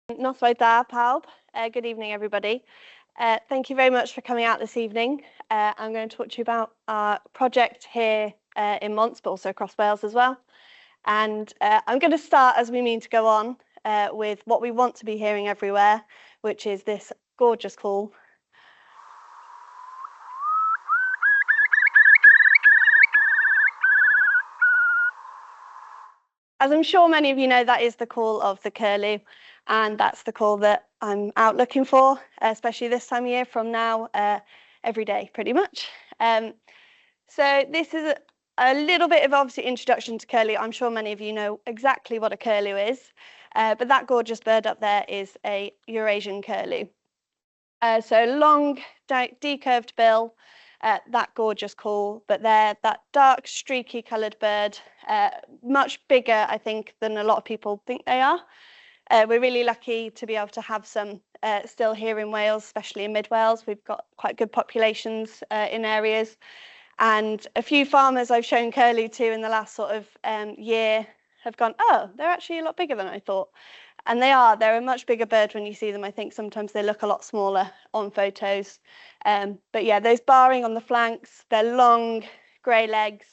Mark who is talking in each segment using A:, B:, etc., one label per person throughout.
A: Noswaith da pawb. Good evening, everybody. Thank you very much for coming out this evening. I'm going to talk to you about our project here in Mons, but also across Wales as well. And I'm going to start, as we mean to go on, with what we want to be hearing everywhere, which is this gorgeous call. As I'm sure many of you know, that is the call of the curlew, and that's the call that I'm out looking for, especially this time of year from now, every day, pretty much. So this is a little bit of obviously introduction to curlew. I'm sure many of you know exactly what a curlew is, but that gorgeous bird up there is a Eurasian curlew. So long, decurved bill, that gorgeous call, but they're that dark, streaky coloured bird, much bigger, I think, than a lot of people think they are. We're really lucky to be able to have some still here in Wales, especially in Mid Wales. We've got quite good populations in areas, and a few farmers I've shown curlew to in the last sort of year have gone, oh, they're actually a lot bigger than I thought. And they are. They're a much bigger bird when you see them. I think sometimes they look a lot smaller on photos. But yeah, those barring on the flanks, their long grey legs,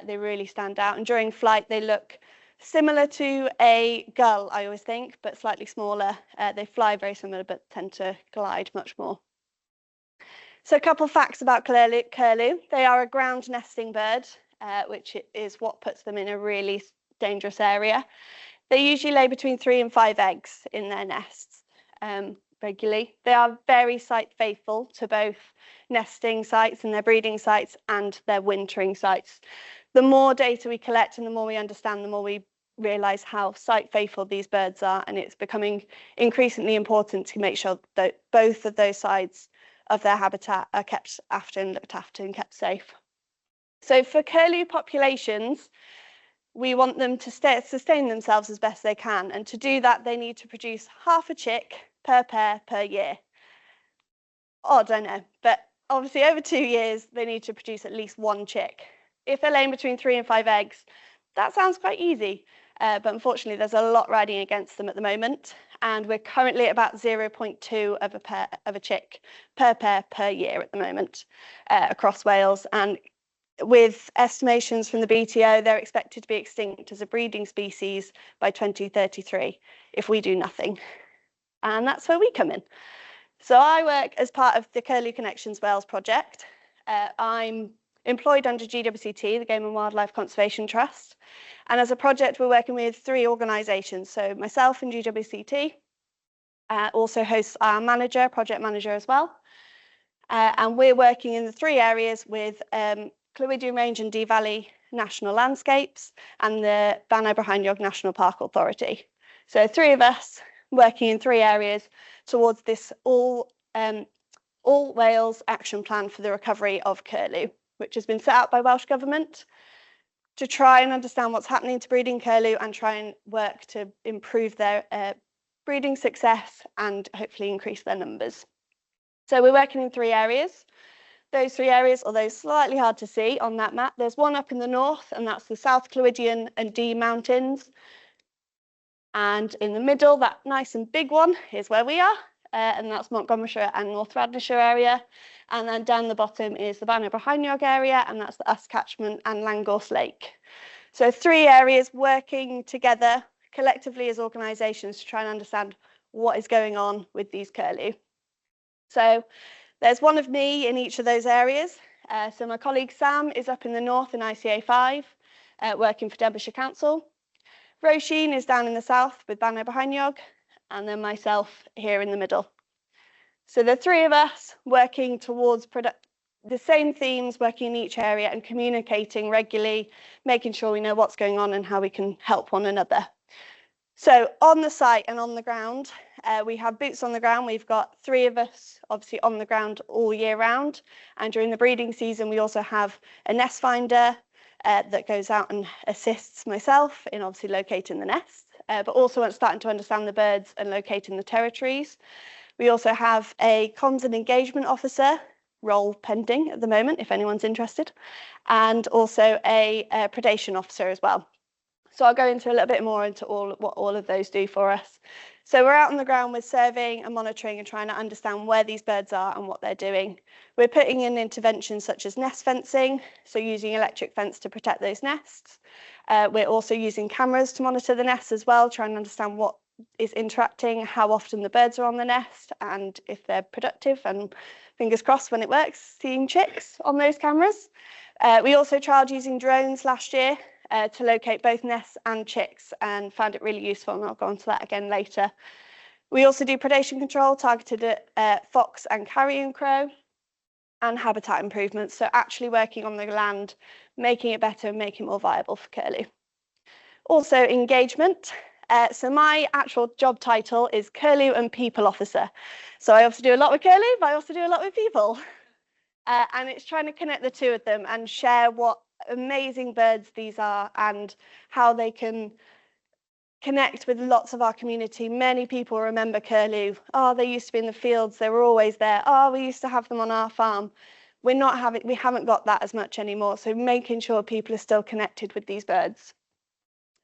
A: they really stand out. And during flight, they look similar to a gull, I always think, but slightly smaller. They fly very similar, but tend to glide much more. So a couple of facts about curlew. They are a ground nesting bird, which is what puts them in a really dangerous area. They usually lay between 3 and 5 eggs in their nests regularly. They are very site faithful to both nesting sites and their breeding sites and their wintering sites. The more data we collect and the more we understand, the more we realise how site faithful these birds are, and it's becoming increasingly important to make sure that both of those sides of their habitat are kept after and looked after and kept safe. So for curlew populations, we want them to sustain themselves as best they can, and to do that they need to produce half a chick per pair per year. Odd, I know, but obviously over 2 years they need to produce at least 1 chick. If they're laying between 3 and 5 eggs, that sounds quite easy, but unfortunately there's a lot riding against them at the moment, and we're currently at about 0.2 of a chick per pair per year at the moment across Wales. And with estimations from the BTO, they're expected to be extinct as a breeding species by 2033 if we do nothing. And that's where we come in. So I work as part of the Curlew Connections Wales project. I'm employed under GWCT, the Game and Wildlife Conservation Trust. And as a project, we're working with 3 organisations. So myself and GWCT also hosts our manager, project manager as well. And we're working in the 3 areas with Clwydian Range and Dee Valley National Landscapes and the Ban Ebrahiniog National Park Authority. So 3 of us working in 3 areas towards this all Wales action plan for the recovery of curlew, which has been set out by Welsh Government to try and understand what's happening to breeding curlew and try and work to improve their breeding success and hopefully increase their numbers. So we're working in 3 areas. Those 3 areas, although slightly hard to see on that map, there's one up in the north, and that's the South Clwydian and Dee Mountains. And in the middle, that nice and big one is where we are, and that's Montgomeryshire and North Radnorshire area. And then down the bottom is the Ban Ebrahiniog area, and that's the Usk Catchment and Llangorse Lake. So 3 areas working together collectively as organisations to try and understand what is going on with these curlew. So there's one of me in each of those areas. So my colleague Sam is up in the north in ICA 5, working for Denbighshire Council. Roisin is down in the south with Ban Ebrahiniog, and then myself here in the middle. So the 3 of us working towards the same themes, working in each area and communicating regularly, making sure we know what's going on and how we can help one another. So on the site and on the ground, we have boots on the ground. We've got 3 of us obviously on the ground all year round. And during the breeding season, we also have a nest finder that goes out and assists myself in obviously locating the nest, but also starting to understand the birds and locating the territories. We also have a comms and engagement officer, role pending at the moment, if anyone's interested, and also a predation officer as well. So I'll go into a little bit more into what all of those do for us. So we're out on the ground with surveying and monitoring and trying to understand where these birds are and what they're doing. We're putting in interventions such as nest fencing, so using electric fence to protect those nests. We're also using cameras to monitor the nests as well, trying to understand what is interacting, how often the birds are on the nest, and if they're productive, and fingers crossed when it works, seeing chicks on those cameras. We also trialled using drones last year to locate both nests and chicks, and found it really useful, and I'll go on to that again later. We also do predation control targeted at fox and carrion crow, and habitat improvements, so actually working on the land, making it better and making it more viable for curlew. Also engagement. So my actual job title is Curlew and People Officer. So I also do a lot with curlew, but I also do a lot with people. And it's trying to connect the two of them and share what amazing birds these are and how they can connect with lots of our community. Many people remember curlew. Oh, they used to be in the fields. They were always there. Oh, we used to have them on our farm. We haven't got that as much anymore. So making sure people are still connected with these birds.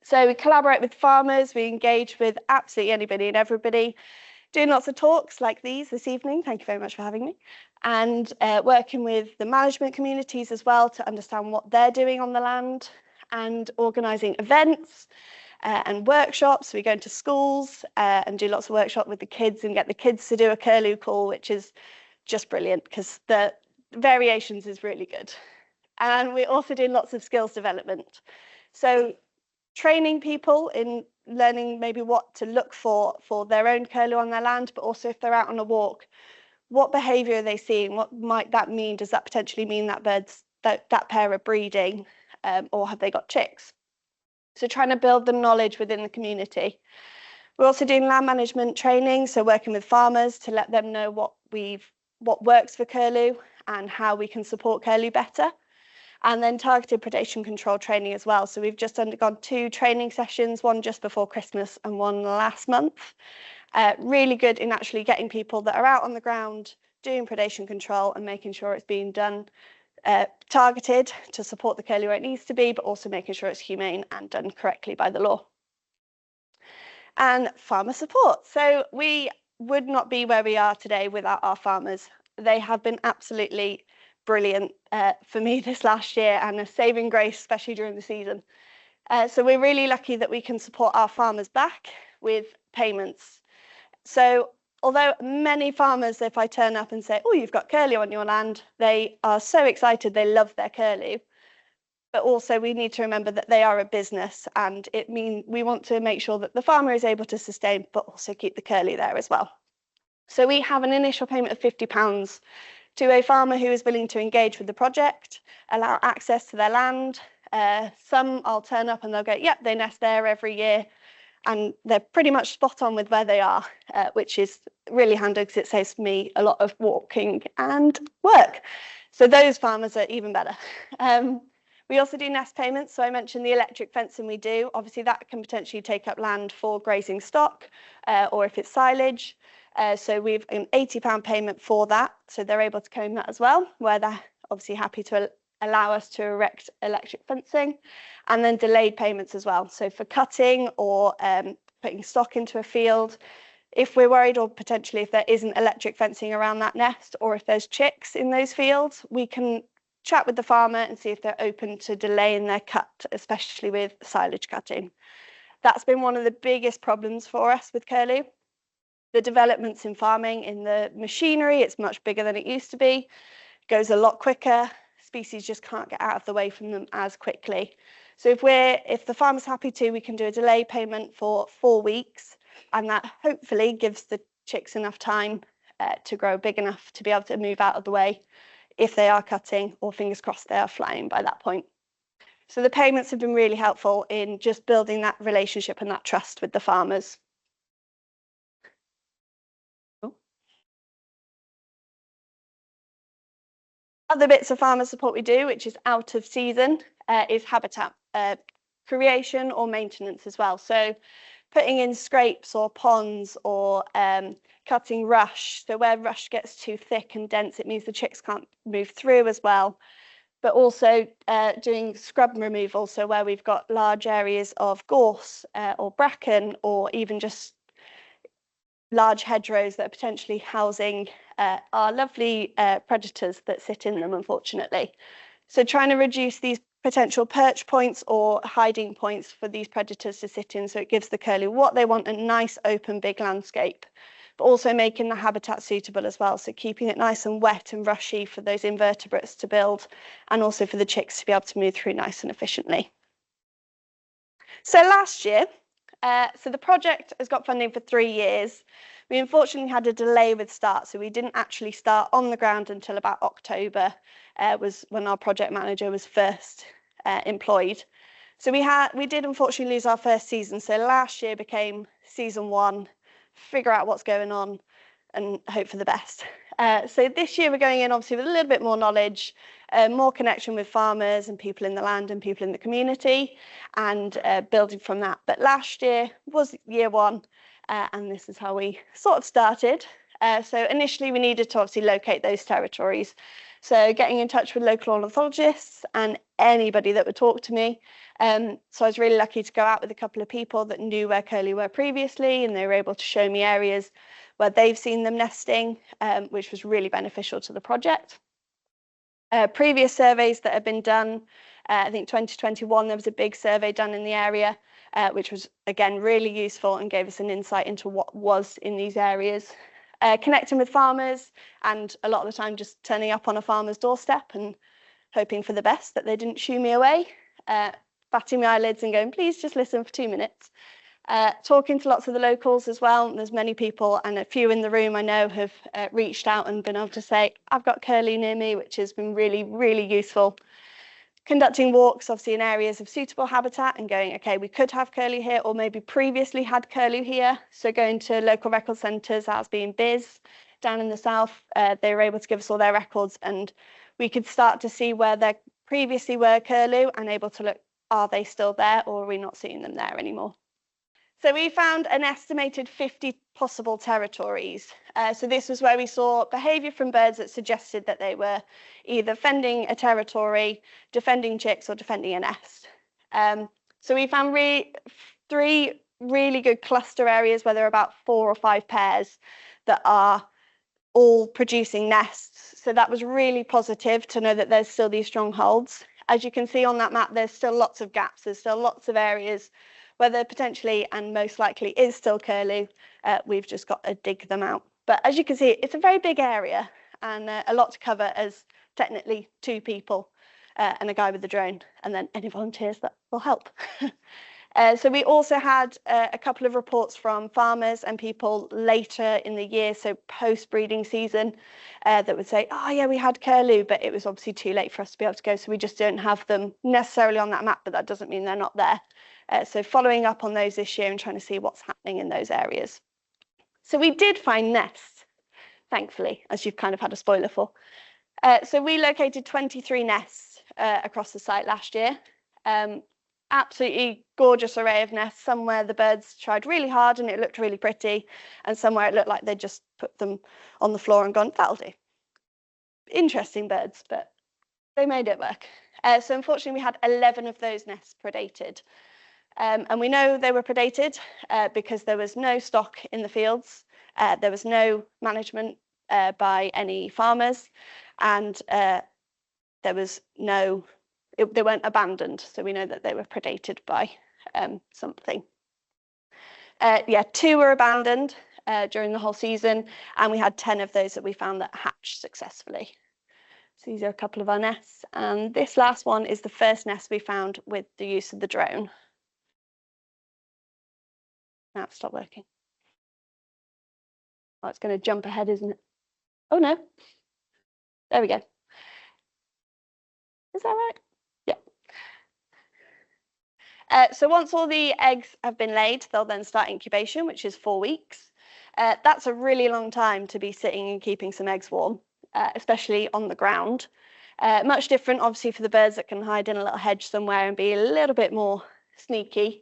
A: So we collaborate with farmers, we engage with absolutely anybody and everybody, doing lots of talks like these this evening. Thank you very much for having me. And working with the management communities as well to understand what they're doing on the land, and organising events and workshops. We go into schools and do lots of workshops with the kids and get the kids to do a curlew call, which is just brilliant because the variations is really good. And we also do lots of skills development. So training people in learning maybe what to look for their own curlew on their land, but also if they're out on a walk, what behaviour are they seeing? What might that mean? Does that potentially mean that that pair are breeding, or have they got chicks? So trying to build the knowledge within the community. We're also doing land management training, so working with farmers to let them know what works for curlew and how we can support curlew better. And then targeted predation control training as well. So we've just undergone 2 training sessions, one just before Christmas and one last month. Really good in actually getting people that are out on the ground doing predation control and making sure it's being done targeted to support the curlew where it needs to be, but also making sure it's humane and done correctly by the law. And farmer support. So we would not be where we are today without our farmers. They have been absolutely brilliant for me this last year, and a saving grace, especially during the season. So we're really lucky that we can support our farmers back with payments. So although many farmers, if I turn up and say, oh, you've got curlew on your land, they are so excited, they love their curlew. But also we need to remember that they are a business, and it means we want to make sure that the farmer is able to sustain, but also keep the curlew there as well. So we have an initial payment of £50 to a farmer who is willing to engage with the project, allow access to their land. Some I'll turn up and they'll go, yep, they nest there every year, and they're pretty much spot on with where they are, which is really handy because it saves me a lot of walking and work. So those farmers are even better. We also do nest payments. So I mentioned the electric fencing we do. Obviously that can potentially take up land for grazing stock, or if it's silage. So we've an £80 payment for that. So they're able to claim that as well, where they're obviously happy to allow us to erect electric fencing, and then delayed payments as well. So for cutting or putting stock into a field, if we're worried, or potentially if there isn't electric fencing around that nest, or if there's chicks in those fields, we can chat with the farmer and see if they're open to delaying their cut, especially with silage cutting. That's been one of the biggest problems for us with curlew. The developments in farming, in the machinery, it's much bigger than it used to be, it goes a lot quicker, species just can't get out of the way from them as quickly. So if the farmer's happy to, we can do a delay payment for 4 weeks, and that hopefully gives the chicks enough time to grow big enough to be able to move out of the way if they are cutting, or fingers crossed they are flying by that point. So the payments have been really helpful in just building that relationship and that trust with the farmers. Other bits of farmer support we do, which is out of season, is habitat creation or maintenance as well. So putting in scrapes or ponds, or cutting rush. So where rush gets too thick and dense, it means the chicks can't move through as well. but also doing scrub removal, so where we've got large areas of gorse or bracken, or even just large hedgerows that are potentially housing our lovely predators that sit in them, unfortunately. So trying to reduce these potential perch points or hiding points for these predators to sit in, so it gives the curlew what they want, a nice open big landscape, but also making the habitat suitable as well, so keeping it nice and wet and rushy for those invertebrates to build, and also for the chicks to be able to move through nice and efficiently. So last year, so the project has got funding for 3 years. We unfortunately had a delay with start, so we didn't actually start on the ground until about October, was when our project manager was first employed. So we did unfortunately lose our first season. So last year became season 1, figure out what's going on and hope for the best. So this year we're going in obviously with a little bit more knowledge, more connection with farmers and people in the land and people in the community, and building from that. But last year was year 1, and this is how we sort of started. So initially we needed to obviously locate those territories. So getting in touch with local ornithologists and anybody that would talk to me. So I was really lucky to go out with a couple of people that knew where curlew were previously, and they were able to show me areas where they've seen them nesting, which was really beneficial to the project. Previous surveys that have been done, I think 2021 there was a big survey done in the area, which was again really useful and gave us an insight into what was in these areas. Connecting with farmers, and a lot of the time just turning up on a farmer's doorstep and hoping for the best, that they didn't shoo me away, batting my eyelids and going, please just listen for 2 minutes. Talking to lots of the locals as well. There's many people, and a few in the room I know have reached out and been able to say, I've got curlew near me, which has been really, really useful. Conducting walks, obviously, in areas of suitable habitat and going, okay, we could have curlew here, or maybe previously had curlew here. So going to local record centres, as being BIS down in the south, they were able to give us all their records, and we could start to see where there previously were curlew and able to look, are they still there, or are we not seeing them there anymore? So we found an estimated 50 possible territories. So this was where we saw behaviour from birds that suggested that they were either fending a territory, defending chicks, or defending a nest. So we found 3 really good cluster areas where there are about 4 or 5 pairs that are all producing nests. So that was really positive to know that there's still these strongholds. As you can see on that map, there's still lots of gaps. There's still lots of areas where there potentially and most likely is still curlew. We've just got to dig them out. But as you can see, it's a very big area and a lot to cover as technically 2 people and a guy with the drone, and then any volunteers that will help. So we also had a couple of reports from farmers and people later in the year, so post-breeding season, that would say, oh yeah, we had curlew, but it was obviously too late for us to be able to go, so we just don't have them necessarily on that map, but that doesn't mean they're not there. So following up on those this year and trying to see what's happening in those areas. So we did find nests, thankfully, as you've kind of had a spoiler for. So we located 23 nests across the site last year. Absolutely gorgeous array of nests. Somewhere the birds tried really hard and it looked really pretty, and somewhere it looked like they just put them on the floor and gone, that'll do. Interesting birds, but they made it work. So unfortunately we had 11 of those nests predated. And we know they were predated because there was no stock in the fields, there was no management by any farmers, and there was no, they weren't abandoned, so we know that they were predated by something. Yeah, 2 were abandoned during the whole season, and we had 10 of those that we found that hatched successfully. So these are a couple of our nests, and this last one is the first nest we found with the use of the drone. Now it's stopped working. Oh, it's going to jump ahead, isn't it? Oh no. There we go. Is that right? Yeah. So once all the eggs have been laid, they'll then start incubation, which is 4 weeks. That's a really long time to be sitting and keeping some eggs warm, especially on the ground. Much different, obviously, for the birds that can hide in a little hedge somewhere and be a little bit more sneaky.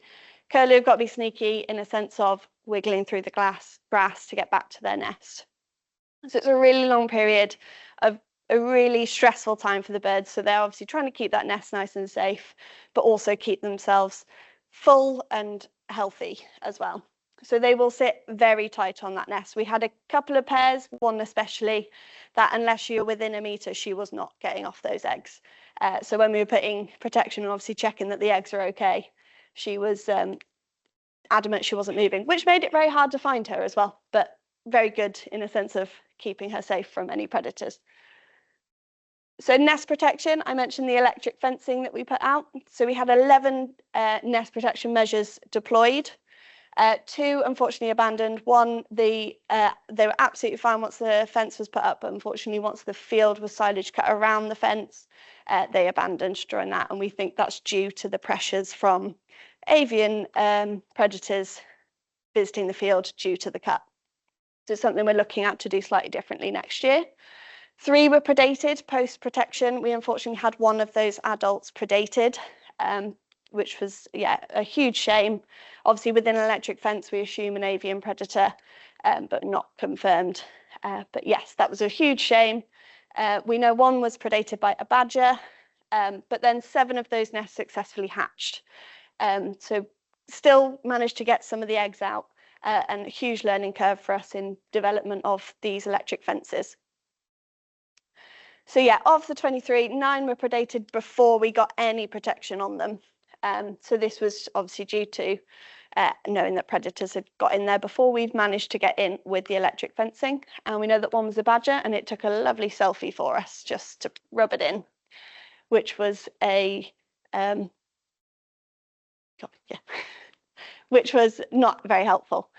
A: Curlew have got to be sneaky in a sense of wiggling through the grass to get back to their nest. So it's a really long period of a really stressful time for the birds. So they're obviously trying to keep that nest nice and safe, but also keep themselves full and healthy as well. So they will sit very tight on that nest. We had a couple of pairs, one especially, that unless you're within a metre, she was not getting off those eggs. So when we were putting protection and obviously checking that the eggs are okay, she was adamant she wasn't moving, which made it very hard to find her as well, but very good in a sense of keeping her safe from any predators. So nest protection, I mentioned the electric fencing that we put out. So we had 11 nest protection measures deployed. 2 unfortunately abandoned. 1, they were absolutely fine once the fence was put up, but unfortunately once the field was silage cut around the fence, they abandoned during that, and we think that's due to the pressures from avian predators visiting the field due to the cut. So it's something we're looking at to do slightly differently next year. 3 were predated post-protection. We unfortunately had 1 of those adults predated, which was, a huge shame. Obviously, within an electric fence, we assume an avian predator, but not confirmed. But yes, that was a huge shame. We know 1 was predated by a badger, but then 7 of those nests successfully hatched. So still managed to get some of the eggs out, and a huge learning curve for us in development of these electric fences. So yeah, of the 23, 9 were predated before we got any protection on them. So this was obviously due to knowing that predators had got in there before we've managed to get in with the electric fencing. And we know that 1 was a badger, and it took a lovely selfie for us just to rub it in, which was which was not very helpful.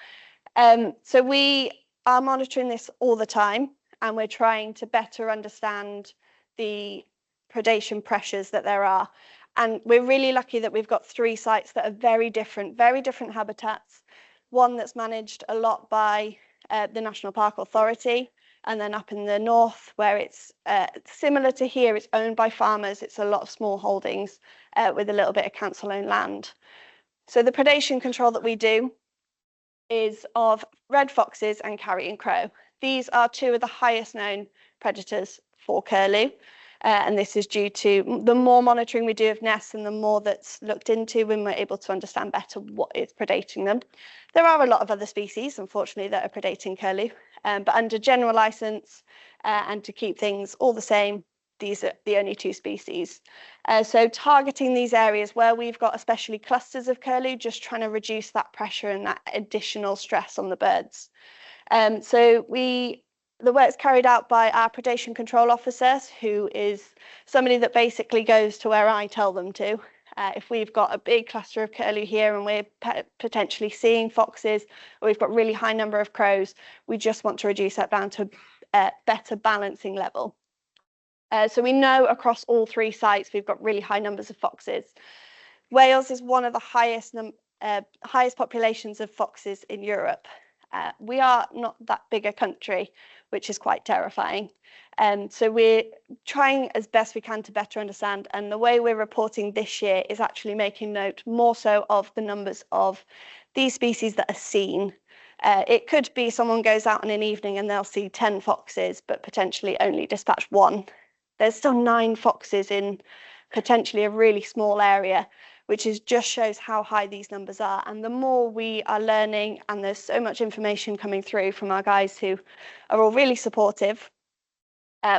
A: So we are monitoring this all the time, and we're trying to better understand the predation pressures that there are. And we're really lucky that we've got 3 sites that are very different habitats. 1 that's managed a lot by the National Park Authority, and then up in the north where it's similar to here, it's owned by farmers. It's a lot of small holdings with a little bit of council-owned land. So the predation control that we do is of red foxes and carrion crow. These are 2 of the highest known predators for curlew, and this is due to the more monitoring we do of nests and the more that's looked into, when we're able to understand better what is predating them. There are a lot of other species, unfortunately, that are predating curlew, but under general licence and to keep things all the same, these are the only 2 species. So targeting these areas where we've got especially clusters of curlew, just trying to reduce that pressure and that additional stress on the birds. So the work's carried out by our predation control officers, who is somebody that basically goes to where I tell them to. If we've got a big cluster of curlew here and we're potentially seeing foxes, or we've got really high number of crows, we just want to reduce that down to a better balancing level. So we know across all 3 sites we've got really high numbers of foxes. Wales is one of the highest populations of foxes in Europe. We are not that big a country, which is quite terrifying. So we're trying as best we can to better understand, and the way we're reporting this year is actually making note more so of the numbers of these species that are seen. It could be someone goes out in an evening and they'll see 10 foxes, but potentially only dispatch 1. There's still 9 foxes in potentially a really small area, which just shows how high these numbers are. And the more we are learning, and there's so much information coming through from our guys who are all really supportive,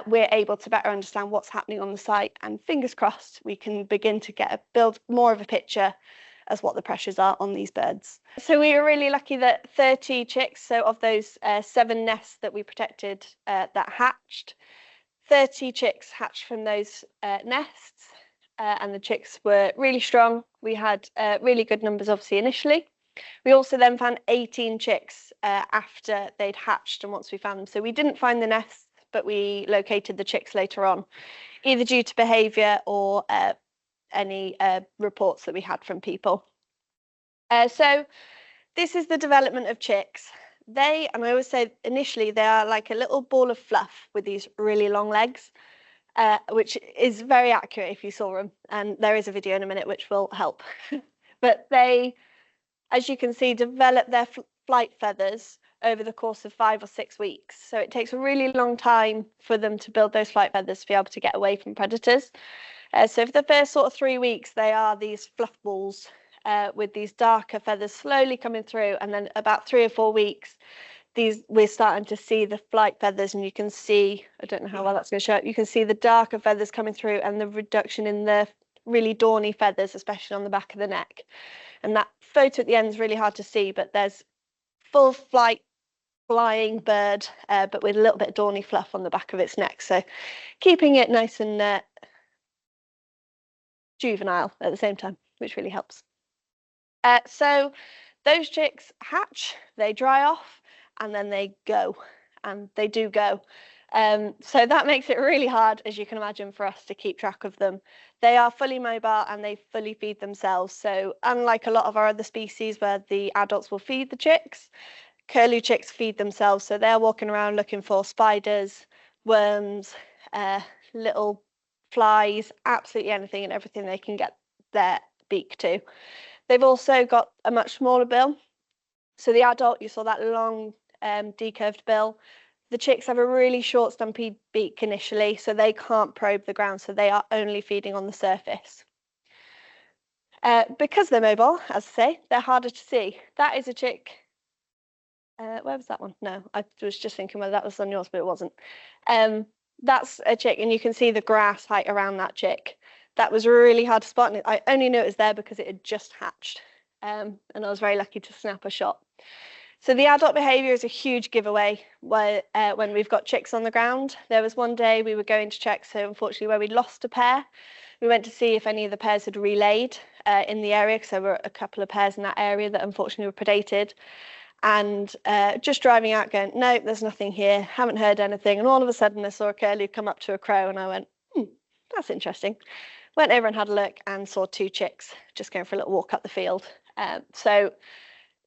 A: we're able to better understand what's happening on the site, and fingers crossed we can begin to build more of a picture as what the pressures are on these birds. So we were really lucky that 30 chicks, so of those 7 nests that we protected that hatched, 30 chicks hatched from those nests, and the chicks were really strong. We had really good numbers obviously initially. We also then found 18 chicks after they'd hatched and once we found them. So we didn't find the nests, but we located the chicks later on, either due to behaviour or any reports that we had from people. So this is the development of chicks. And I always say initially, they are like a little ball of fluff with these really long legs, which is very accurate if you saw them. And there is a video in a minute which will help. But they, as you can see, develop their flight feathers over the course of 5 or 6 weeks. So it takes a really long time for them to build those flight feathers to be able to get away from predators. So for the first sort of 3 weeks, they are these fluff balls with these darker feathers slowly coming through, and then about 3 or 4 weeks, we're starting to see the flight feathers, and you can see, I don't know how well that's going to show up, you can see the darker feathers coming through and the reduction in the really dawny feathers, especially on the back of the neck. And that photo at the end is really hard to see, but there's full flight flying bird, but with a little bit of dawny fluff on the back of its neck. So keeping it nice and juvenile at the same time, which really helps. So those chicks hatch, they dry off, and then they go, and they do go. So that makes it really hard, as you can imagine, for us to keep track of them. They are fully mobile and they fully feed themselves. So unlike a lot of our other species where the adults will feed the chicks, curlew chicks feed themselves. So they're walking around looking for spiders, worms, little flies, absolutely anything and everything they can get their beak to. They've also got a much smaller bill. So the adult, you saw that long decurved bill. The chicks have a really short stumpy beak initially, so they can't probe the ground, so they are only feeding on the surface. Because they're mobile, as I say, they're harder to see. That is a chick. Where was that one? No, I was just thinking whether that was on yours, but it wasn't. That's a chick, and you can see the grass height around that chick. That was really hard to spot, and I only knew it was there because it had just hatched, and I was very lucky to snap a shot. So the adult behaviour is a huge giveaway when we've got chicks on the ground. There was one day we were going to check, so unfortunately where we'd lost a pair, we went to see if any of the pairs had relayed in the area, because there were a couple of pairs in that area that unfortunately were predated. And just driving out going, nope, there's nothing here, haven't heard anything. And all of a sudden I saw a curlew come up to a crow, and I went, that's interesting. Went over and had a look and saw 2 chicks just going for a little walk up the field. So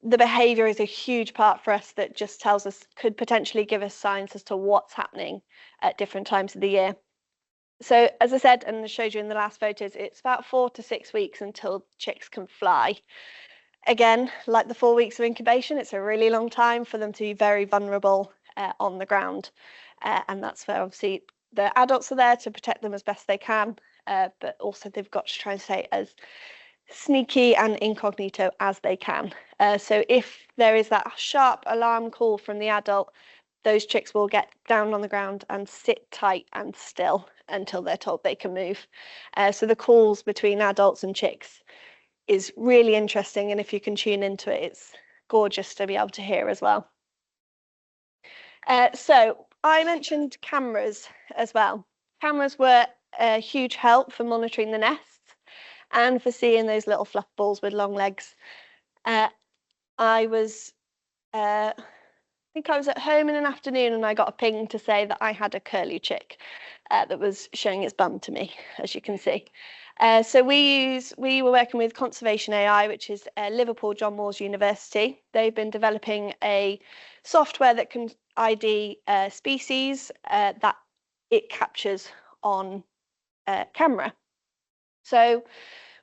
A: the behaviour is a huge part for us that just tells us, could potentially give us signs as to what's happening at different times of the year. So as I said, and I showed you in the last photos, it's about 4 to 6 weeks until chicks can fly. Again, like the 4 weeks of incubation, it's a really long time for them to be very vulnerable on the ground. And that's where obviously the adults are there to protect them as best they can, but also they've got to try and stay as sneaky and incognito as they can. So if there is that sharp alarm call from the adult, those chicks will get down on the ground and sit tight and still until they're told they can move. So the calls between adults and chicks is really interesting, and if you can tune into it, it's gorgeous to be able to hear as well. So I mentioned cameras as well. Cameras were a huge help for monitoring the nests and for seeing those little fluff balls with long legs. I think I was at home in an afternoon and I got a ping to say that I had a curlew chick that was showing its bum to me, as you can see. So we were working with Conservation AI, which is Liverpool John Moores University. They've been developing a software that can ID species that it captures on camera. So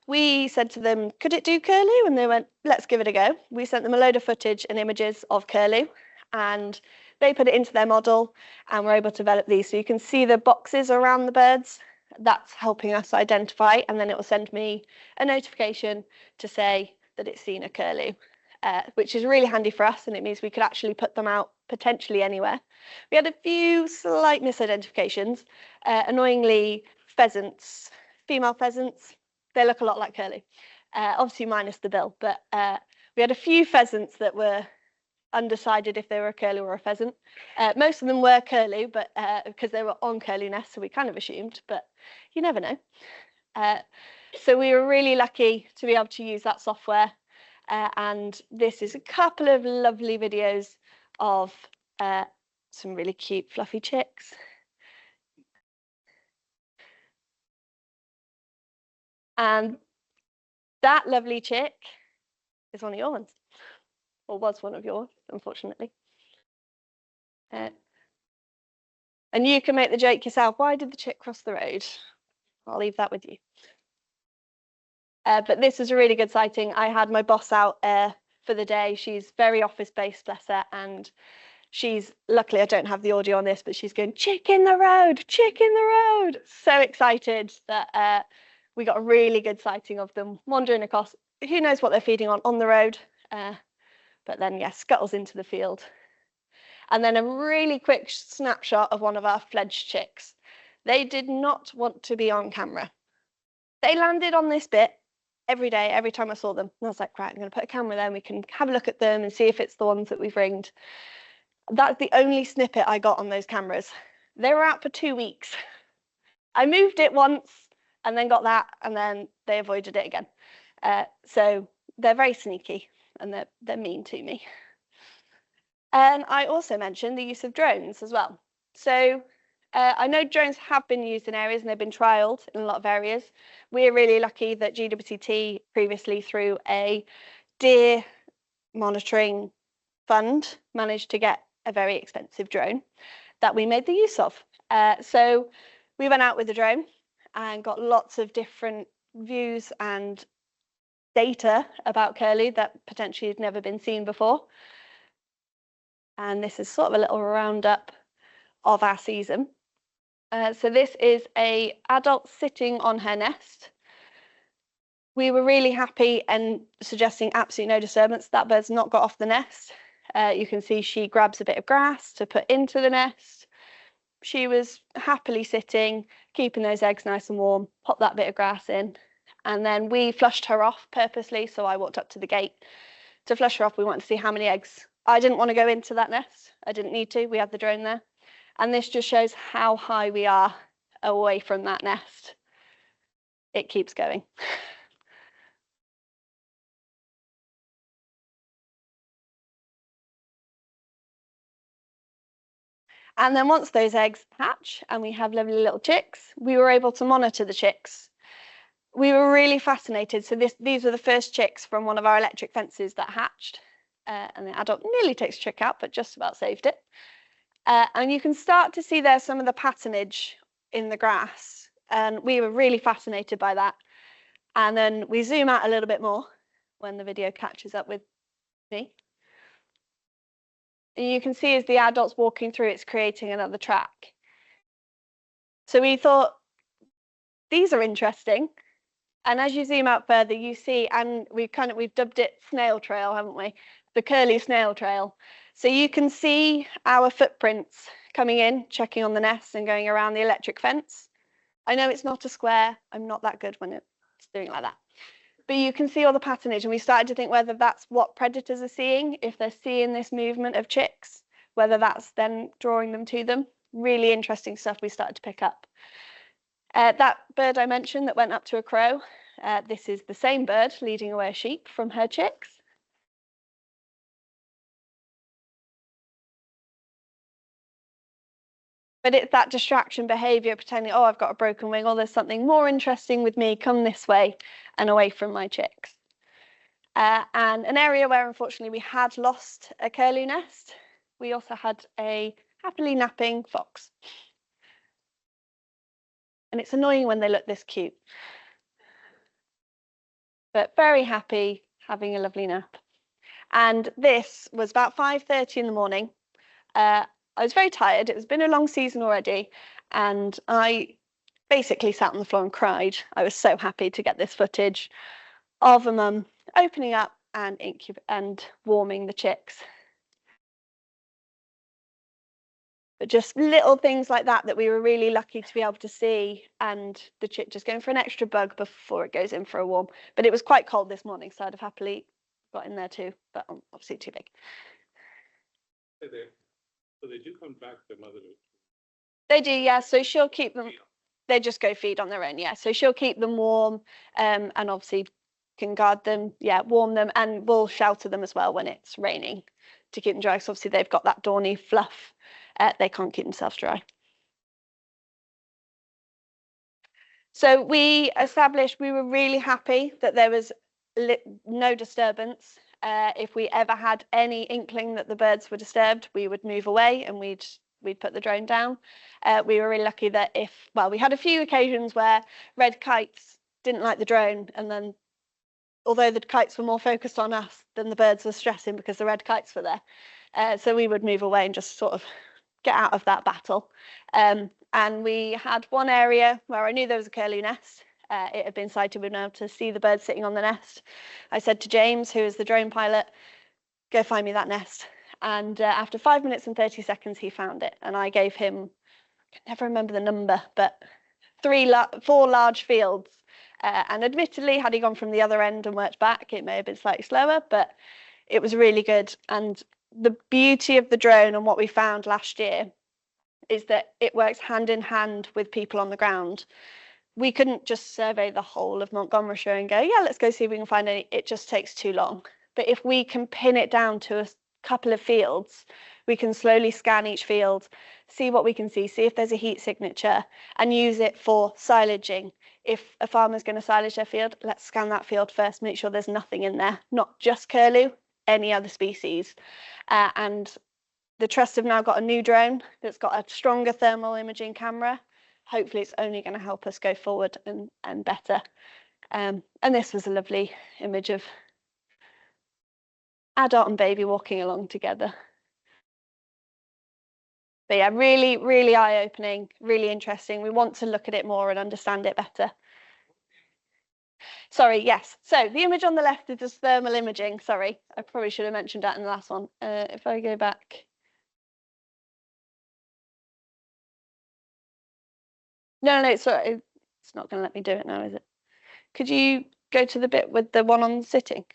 A: we said to them, could it do curlew? And they went, let's give it a go. We sent them a load of footage and images of curlew, and they put it into their model and were able to develop these. So you can see the boxes around the birds. That's helping us identify, and then it will send me a notification to say that it's seen a curlew, which is really handy for us, and it means we could actually put them out potentially anywhere. We had a few slight misidentifications. Annoyingly, pheasants, female pheasants, they look a lot like curlew, obviously minus the bill, but we had a few pheasants that were undecided if they were a curlew or a pheasant. Most of them were curlew, but because they were on curlew nests, so we kind of assumed, but you never know. So we were really lucky to be able to use that software, and this is a couple of lovely videos of some really cute fluffy chicks. And that lovely chick is one of your ones, or was one of yours, unfortunately. And you can make the joke yourself, why did the chick cross the road? I'll leave that with you. But this was a really good sighting. I had my boss out for the day. She's very office-based, bless her, and she's, luckily I don't have the audio on this, but she's going, chick in the road, chick in the road. So excited that we got a really good sighting of them wandering across. Who knows what they're feeding on the road, but then, yeah, scuttles into the field. And then a really quick snapshot of one of our fledged chicks. They did not want to be on camera. They landed on this bit every day, every time I saw them. And I was like, right, I'm going to put a camera there and we can have a look at them and see if it's the ones that we've ringed. That's the only snippet I got on those cameras. They were out for 2 weeks. I moved it once and then got that, and then they avoided it again. So they're very sneaky and they're mean to me. And I also mentioned the use of drones as well. So I know drones have been used in areas and they've been trialled in a lot of areas. We're really lucky that GWCT previously, through a deer monitoring fund, managed to get a very expensive drone that we made the use of. So we went out with the drone and got lots of different views and data about curlew that potentially had never been seen before. And this is sort of a little roundup of our season. So this is an adult sitting on her nest. We were really happy and suggesting absolutely no disturbance. That bird's not got off the nest. You can see she grabs a bit of grass to put into the nest. She was happily sitting, keeping those eggs nice and warm, pop that bit of grass in, and then we flushed her off purposely. So I walked up to the gate to flush her off. We wanted to see how many eggs. I didn't want to go into that nest. I didn't need to. We had the drone there. And this just shows how high we are away from that nest. It keeps going. And then once those eggs hatch and we have lovely little chicks, we were able to monitor the chicks. We were really fascinated. So these were the first chicks from one of our electric fences that hatched. And the adult nearly takes a chick out, but just about saved it. And you can start to see there some of the patternage in the grass. And we were really fascinated by that. And then we zoom out a little bit more when the video catches up with me. And you can see as the adult's walking through, it's creating another track. So we thought, these are interesting. And as you zoom out further, you see, and we've dubbed it snail trail, haven't we? The Curlew snail trail. So you can see our footprints coming in, checking on the nest and going around the electric fence. I know it's not a square. I'm not that good when it's doing like that. But you can see all the patternage, and we started to think whether that's what predators are seeing, if they're seeing this movement of chicks, whether that's then drawing them to them. Really interesting stuff we started to pick up. That bird I mentioned that went up to a crow, this is the same bird leading away a sheep from her chicks. But it's that distraction behaviour, pretending, oh, I've got a broken wing, or there's something more interesting with me, come this way and away from my chicks. And an area where, unfortunately, we had lost a curlew nest. We also had a happily napping fox. And it's annoying when they look this cute. But very happy, having a lovely nap. And this was about 5:30 in the morning. I was very tired. It's been a long season already, and I basically sat on the floor and cried. I was so happy to get this footage of a mum opening up and warming the chicks. But just little things like that we were really lucky to be able to see, and the chick just going for an extra bug before it goes in for a warm. But it was quite cold this morning, so I'd have happily got in there too, but obviously too big.
B: So they do come back to mother.
A: They do, yeah. So she'll keep them. They just go feed on their own, yeah. So she'll keep them warm, and obviously can guard them, yeah, warm them, and we'll shelter them as well when it's raining to keep them dry. So obviously they've got that dawny fluff. They can't keep themselves dry. So we established, we were really happy that there was no disturbance. If we ever had any inkling that the birds were disturbed, we would move away and we'd put the drone down. We were really lucky that we had a few occasions where red kites didn't like the drone, and then although the kites were more focused on us than the birds were stressing because the red kites were there. So we would move away and just sort of get out of that battle. And we had one area where I knew there was a curlew nest. It had been sighted, we'd been able to see the birds sitting on the nest. I said to James, who is the drone pilot, go find me that nest. And after 5 minutes and 30 seconds, he found it. And I gave him, I can never remember the number, but 4 large fields. And admittedly, had he gone from the other end and worked back, it may have been slightly slower, but it was really good. And the beauty of the drone and what we found last year is that it works hand in hand with people on the ground. We couldn't just survey the whole of Montgomeryshire and go, yeah, let's go see if we can find any. It just takes too long. But if we can pin it down to a couple of fields, we can slowly scan each field, see what we can see if there's a heat signature, and use it for silaging. If a farmer's going to silage their field, let's scan that field first, make sure there's nothing in there, not just curlew, any other species. And the Trust have now got a new drone that's got a stronger thermal imaging camera. Hopefully it's only going to help us go forward and better. And this was a lovely image of adult and baby walking along together. But yeah, really, really eye-opening, really interesting. We want to look at it more and understand it better. Sorry, yes. So the image on the left is just thermal imaging. Sorry, I probably should have mentioned that in the last one. If I go back. No, sorry, it's not going to let me do it now, is it? Could you go to the bit with the one on sitting?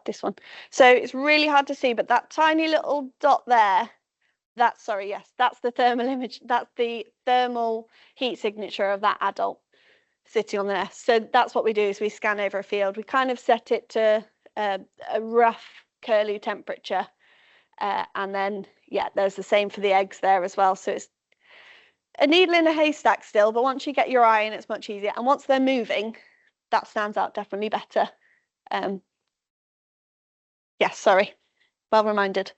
A: This one. So it's really hard to see, but that tiny little dot there, that's the thermal image. That's the thermal heat signature of that adult sitting on the nest. So that's what we do, is we scan over a field. We kind of set it to a rough curlew temperature. And then, yeah, there's the same for the eggs there as well. So it's a needle in a haystack still, but once you get your eye in, it's much easier. And once they're moving, that stands out definitely better. Yes, sorry, well reminded.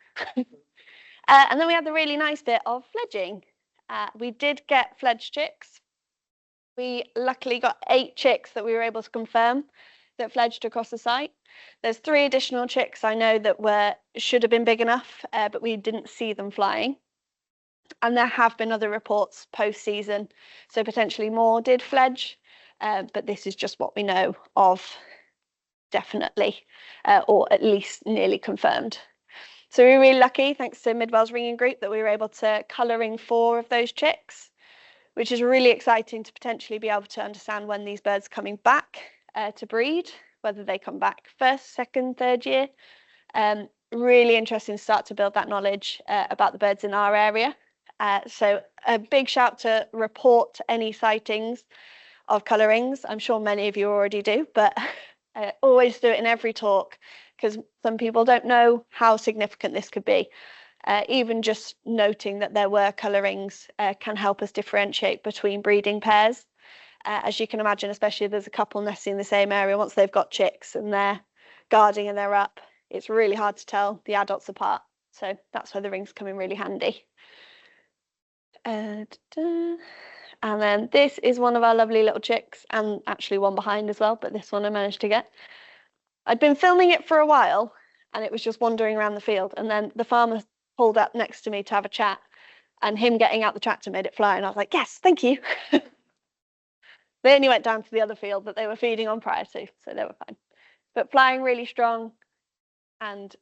A: And then we had the really nice bit of fledging. We did get fledged chicks. We luckily got 8 chicks that we were able to confirm that fledged across the site. There's 3 additional chicks I know that should have been big enough, but we didn't see them flying. And there have been other reports post-season, so potentially more did fledge, but this is just what we know of definitely, or at least nearly confirmed. So we were really lucky, thanks to Mid Wales Ringing Group, that we were able to colour in 4 of those chicks, which is really exciting to potentially be able to understand when these birds are coming back to breed, whether they come back first, second, third year. Really interesting to start to build that knowledge about the birds in our area. So a big shout to report any sightings of colourings. I'm sure many of you already do, but always do it in every talk, because some people don't know how significant this could be. Even just noting that there were colourings can help us differentiate between breeding pairs. As you can imagine, especially if there's a couple nesting in the same area, once they've got chicks and they're guarding and they're up, it's really hard to tell the adults apart. So that's where the rings come in really handy. And then this is one of our lovely little chicks, and actually one behind as well, but this one I managed to get. I'd been filming it for a while and it was just wandering around the field, and then the farmer pulled up next to me to have a chat, and him getting out the tractor made it fly, and I was like, yes, thank you. They only went down to the other field that they were feeding on prior to, so they were fine. But flying really strong and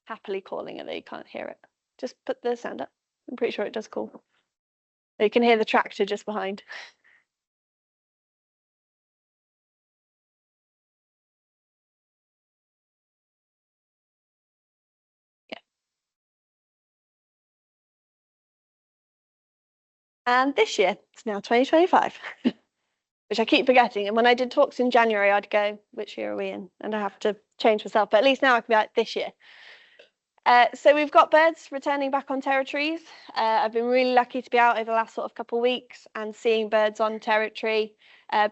A: happily calling, although you can't hear it. Just put the sound up. I'm pretty sure it does call. You can hear the tractor just behind. Yeah. And this year, it's now 2025, which I keep forgetting. And when I did talks in January, I'd go, which year are we in? And I have to change myself. But at least now I can be like, this year. So we've got birds returning back on territories. I've been really lucky to be out over the last sort of couple of weeks and seeing birds on territory,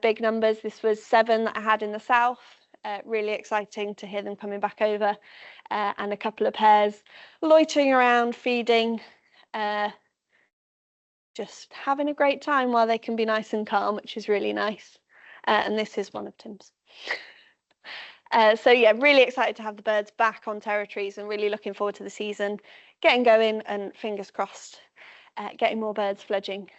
A: big numbers. This was 7 that I had in the south. Really exciting to hear them coming back over, and a couple of pairs loitering around, feeding, just having a great time while they can be nice and calm, which is really nice. And this is one of Tim's. So yeah, really excited to have the birds back on territories and really looking forward to the season, getting going and fingers crossed, getting more birds fledging.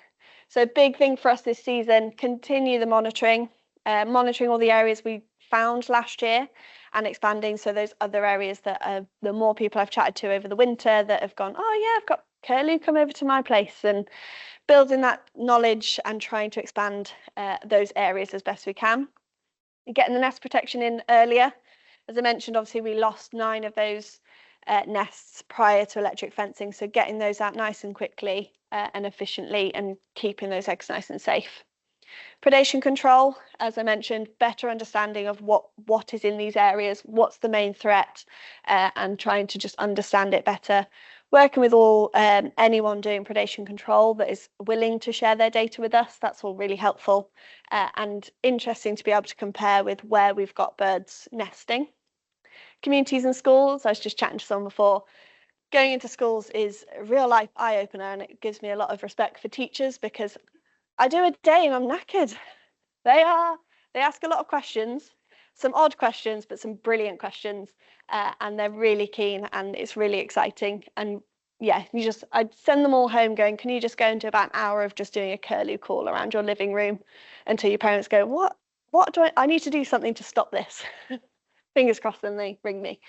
A: So big thing for us this season, continue the monitoring all the areas we found last year and expanding. So those other areas that the more people I've chatted to over the winter that have gone, oh yeah, I've got curlew, come over to my place, and building that knowledge and trying to expand those areas as best we can. Getting the nest protection in earlier. As I mentioned, obviously we lost 9 of those nests prior to electric fencing, so getting those out nice and quickly and efficiently and keeping those eggs nice and safe. Predation control, as I mentioned, better understanding of what is in these areas, what's the main threat, and trying to just understand it better. Working with anyone doing predation control that is willing to share their data with us, that's all really helpful and interesting to be able to compare with where we've got birds nesting. Communities and schools, I was just chatting to someone before, going into schools is a real life eye-opener, and it gives me a lot of respect for teachers because I do a day and I'm knackered. They ask a lot of questions, some odd questions, but some brilliant questions, and they're really keen and it's really exciting. And yeah, I'd send them all home going, can you just go into about an hour of just doing a curlew call around your living room until your parents go, what do I need to do something to stop this? Fingers crossed, then they ring me.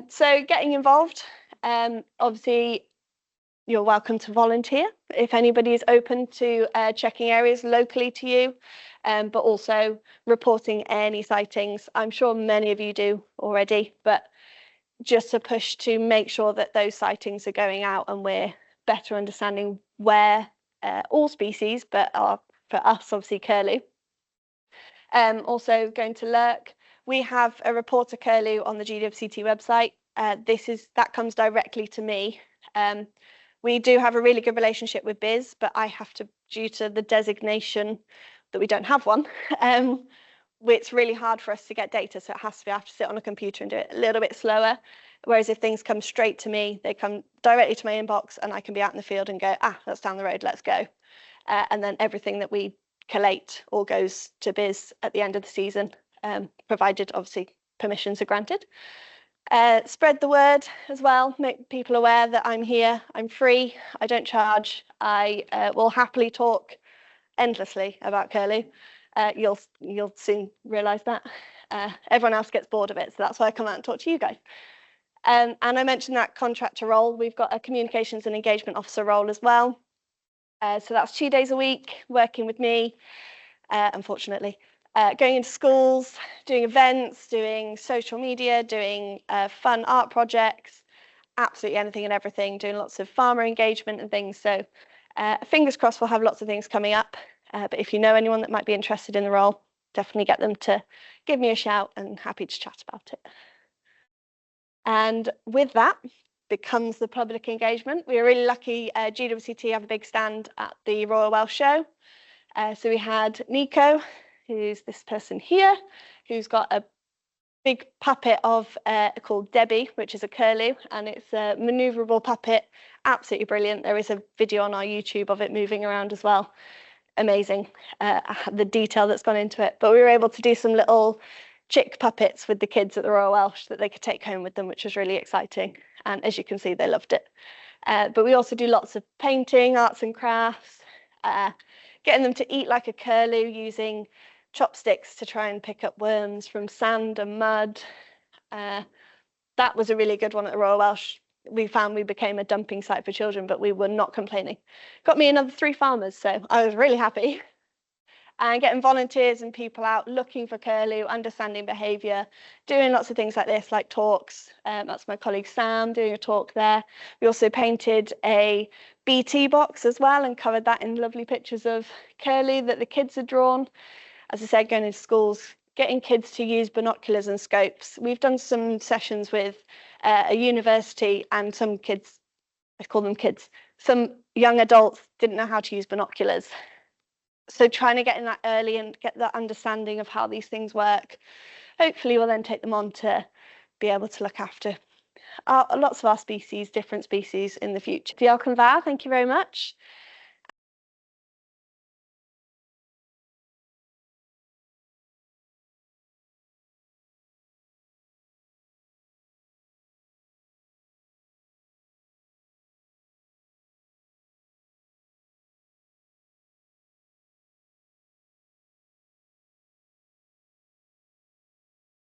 A: So getting involved, obviously you're welcome to volunteer if anybody is open to checking areas locally to you, but also reporting any sightings. I'm sure many of you do already, but just a push to make sure that those sightings are going out and we're better understanding where all species, but are for us obviously curlew. Also going to lurk. We have a reporter curlew on the GWCT website. That comes directly to me. We do have a really good relationship with Biz, but I have to, due to the designation that we don't have one, it's really hard for us to get data. So I have to sit on a computer and do it a little bit slower. Whereas if things come straight to me, they come directly to my inbox and I can be out in the field and go, that's down the road, let's go. And then everything that we collate all goes to Biz at the end of the season, provided obviously permissions are granted. Spread the word as well, make people aware that I'm here, I'm free, I don't charge, I will happily talk endlessly about curlew. You'll soon realise that. Everyone else gets bored of it, so that's why I come out and talk to you guys. And I mentioned that contractor role. We've got a communications and engagement officer role as well. So that's 2 days a week working with me, unfortunately. Going into schools, doing events, doing social media, doing fun art projects, absolutely anything and everything, doing lots of farmer engagement and things. So fingers crossed we'll have lots of things coming up. But if you know anyone that might be interested in the role, definitely get them to give me a shout and happy to chat about it. And with that becomes the public engagement. We were really lucky, GWCT have a big stand at the Royal Welsh Show. So we had Nico, who's this person here, who's got a big puppet of called Debbie, which is a curlew, and it's a maneuverable puppet, absolutely brilliant. There is a video on our YouTube of it moving around as well. Amazing, the detail that's gone into it. But we were able to do some little chick puppets with the kids at the Royal Welsh that they could take home with them, which was really exciting. And as you can see, they loved it. But we also do lots of painting, arts and crafts, getting them to eat like a curlew using chopsticks to try and pick up worms from sand and mud. That was a really good one at the Royal Welsh. We found we became a dumping site for children, but we were not complaining. Got me another 3 farmers, so I was really happy. And getting volunteers and people out looking for curlew, understanding behaviour, doing lots of things like this, like talks. That's my colleague Sam doing a talk there. We also painted a BT box as well and covered that in lovely pictures of curlew that the kids had drawn. As I said, going into schools, getting kids to use binoculars and scopes. We've done some sessions with a university, and some kids, I call them kids, some young adults didn't know how to use binoculars. So trying to get in that early and get that understanding of how these things work, hopefully will then take them on to be able to look after lots of our species, different species in the future. Diolch yn fawr, thank you very much.